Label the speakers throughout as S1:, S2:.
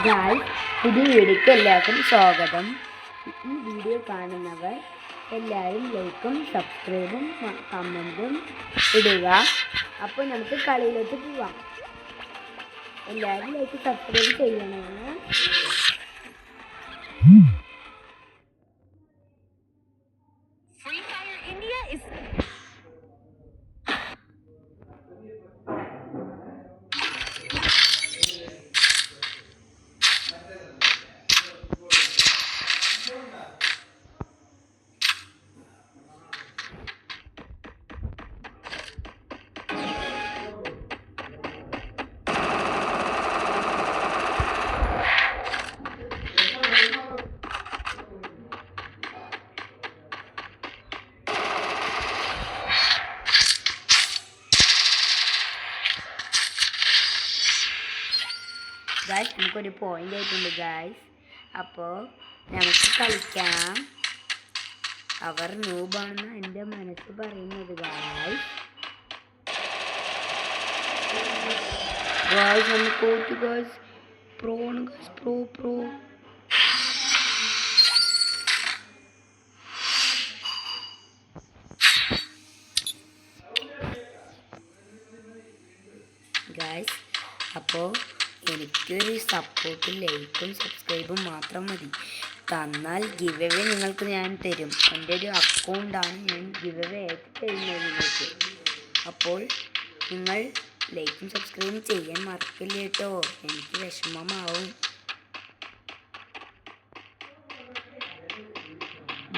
S1: Guys, പുതിയ വീഡിയോയ്ക്ക് എല്ലാവർക്കും സ്വാഗതം. ഈ വീഡിയോ കാണുന്നവർ എല്ലാവരും ലൈക്കും സബ്സ്ക്രൈബും കമൻറ്റും ഇടുക. അപ്പോൾ നമുക്ക് കളിയിലോട്ട് പോവാം. എല്ലാവരും ലൈക്ക് സബ്സ്ക്രൈബ് ചെയ്യണമെന്ന്. ഗായ്സ്, നമുക്കൊരു പോയിന്റ് ആയിട്ടുണ്ട് ഗായ്സ്. അപ്പോൾ നമുക്ക് കളിക്കാം. അവർ നൂബാണെന്ന് എൻ്റെ മനസ്സ് പറയുന്നത് ഗായ്സ്. ഗായ്സ് നമുക്ക് ഓട്ട് ഗായ്സ്. പ്രോ ആണ് ഗായ്സ്, പ്രോ. ഗായ്സ്, അപ്പോൾ എനിക്കൊരു സപ്പോർട്ടും ലൈക്കും സബ്സ്ക്രൈബും മാത്രം മതി. തന്നാൽ ഗിവ് അവേ നിങ്ങൾക്ക് ഞാൻ തരും. എൻ്റെ ഒരു അക്കൗണ്ടാണ് ഞാൻ ഗിവ് അവേ ആയിട്ട് തരുന്നത് നിങ്ങൾക്ക്. അപ്പോൾ നിങ്ങൾ ലൈക്കും സബ്സ്ക്രൈബും ചെയ്യാൻ മറക്കില്ല കേട്ടോ. എനിക്ക് വിഷമമാവും.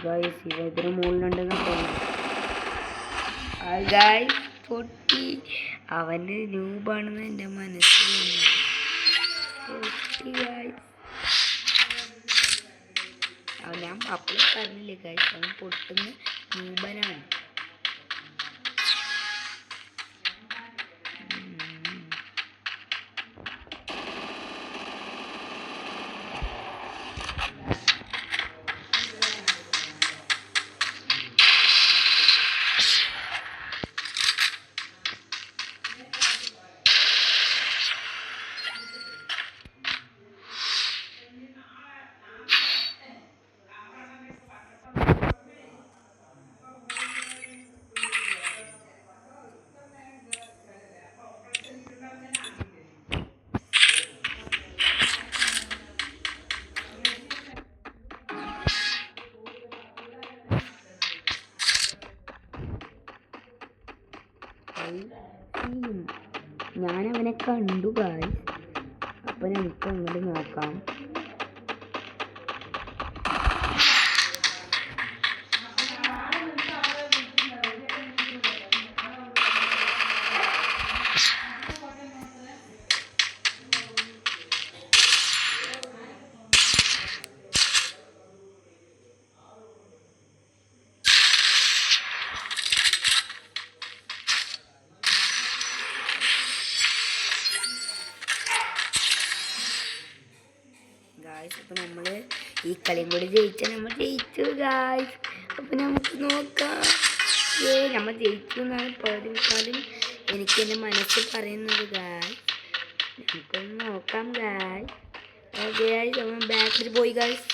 S1: ഗായ്സ്, ഇതിന് മുകളിലുണ്ടെന്ന് തോന്നുന്നു. ഗായ്സ്, പൊട്ടി. അവൻ്റെ നൂബാണെന്ന് എൻ്റെ മനസ്സിൽ ഞാൻ അപ്പോഴും പറഞ്ഞില്ലേ ഗായ്സ്, അവൻ പൊട്ടുന്ന നൂബനാണ്. ഞാനവനെ കണ്ടു ഗായ്സ്. അപ്പോൾ നമുക്ക് അങ്ങോട്ട് നോക്കാം. അപ്പോൾ നമ്മൾ ഈ കളിയും കൂടി ജയിച്ചാൽ നമ്മൾ ജയിച്ചു ഗായ്സ്. അപ്പോൾ നമുക്ക് നോക്കാം. നമ്മൾ ജയിച്ചു എന്നാണ് പതിനെക്കാളും എനിക്ക് എൻ്റെ മനസ്സ് പറയുന്നത് ഗായ്സ്. നമുക്കൊന്ന് നോക്കാം ഗായ്സ്. ഗായ്സ്, അവൻ ബാക്കിൽ പോയി ഗായ്സ്.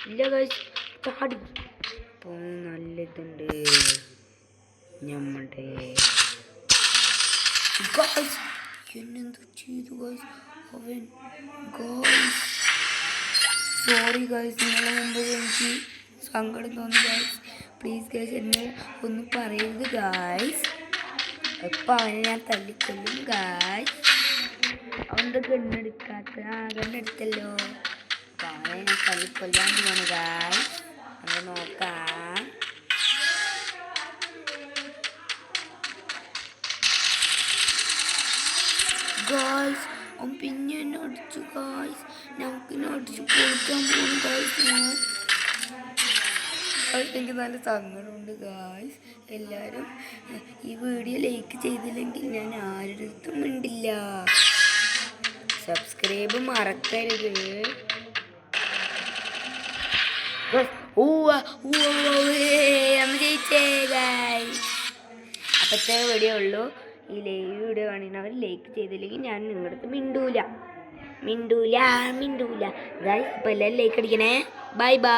S1: ഇല്ല ഗായ്സ്, ചാടി. അപ്പോൾ നല്ലതുണ്ട് നമ്മുടെ ഗായ്സ്. എന്നെന്ത് ചെയ്തു ഗായ്സ് അവൻ ഗായ്സ്. സോറി ഗായ്സ്, നിങ്ങളെ മുമ്പ് എനിക്ക് സങ്കടം തോന്നി ഗായ്സ്. പ്ലീസ് ഗായ്സ്, എന്നെ ഒന്ന് പറയരുത് ഗായ്സ്. എപ്പോൾ അവനെ ഞാൻ തല്ലിക്കൊല്ലും ഗായ്സ്. അവൻ്റെ ഗണ്ണെടുത്തല്ലോ. അപ്പോൾ അവനെ ഞാൻ തല്ലിക്കൊല്ലാൻ പോവാണ് ഗായ്സ്. നമ്മൾ നോക്കാം. ഗായ്സ്, അവൻ പിന്നെ എന്നെ അടിച്ചു ഗായ്സ്. നമുക്കിന്നെ അടിച്ച് പൊളിക്കാൻ പോകും ഗായ്സ്. എനിക്ക് നല്ല സങ്കടമുണ്ട് ഗായ്സ്. എല്ലാവരും ഈ വീഡിയോ ലൈക്ക് ചെയ്തില്ലെങ്കിൽ ഞാൻ ആരുടെ അടുത്തും മിണ്ടില്ല. സബ്സ്ക്രൈബ് മറക്കരുത്. ജയിച്ചേ ഗായ്സ്. അപ്പോഴത്തെ വീഡിയോ ഉള്ളൂ. ഈ വീഡിയോ കാണുന്നവർ ലൈക്ക് ചെയ്തില്ലെങ്കിൽ ഞാൻ നിങ്ങളുടെ അടുത്ത് മിണ്ടൂല. മിണ്ടൂല മിണ്ടൂല ഗായ്സ്. അപ്പോൾ എല്ലാവരും ലൈക്ക് അടിക്കണേ. Bye bye.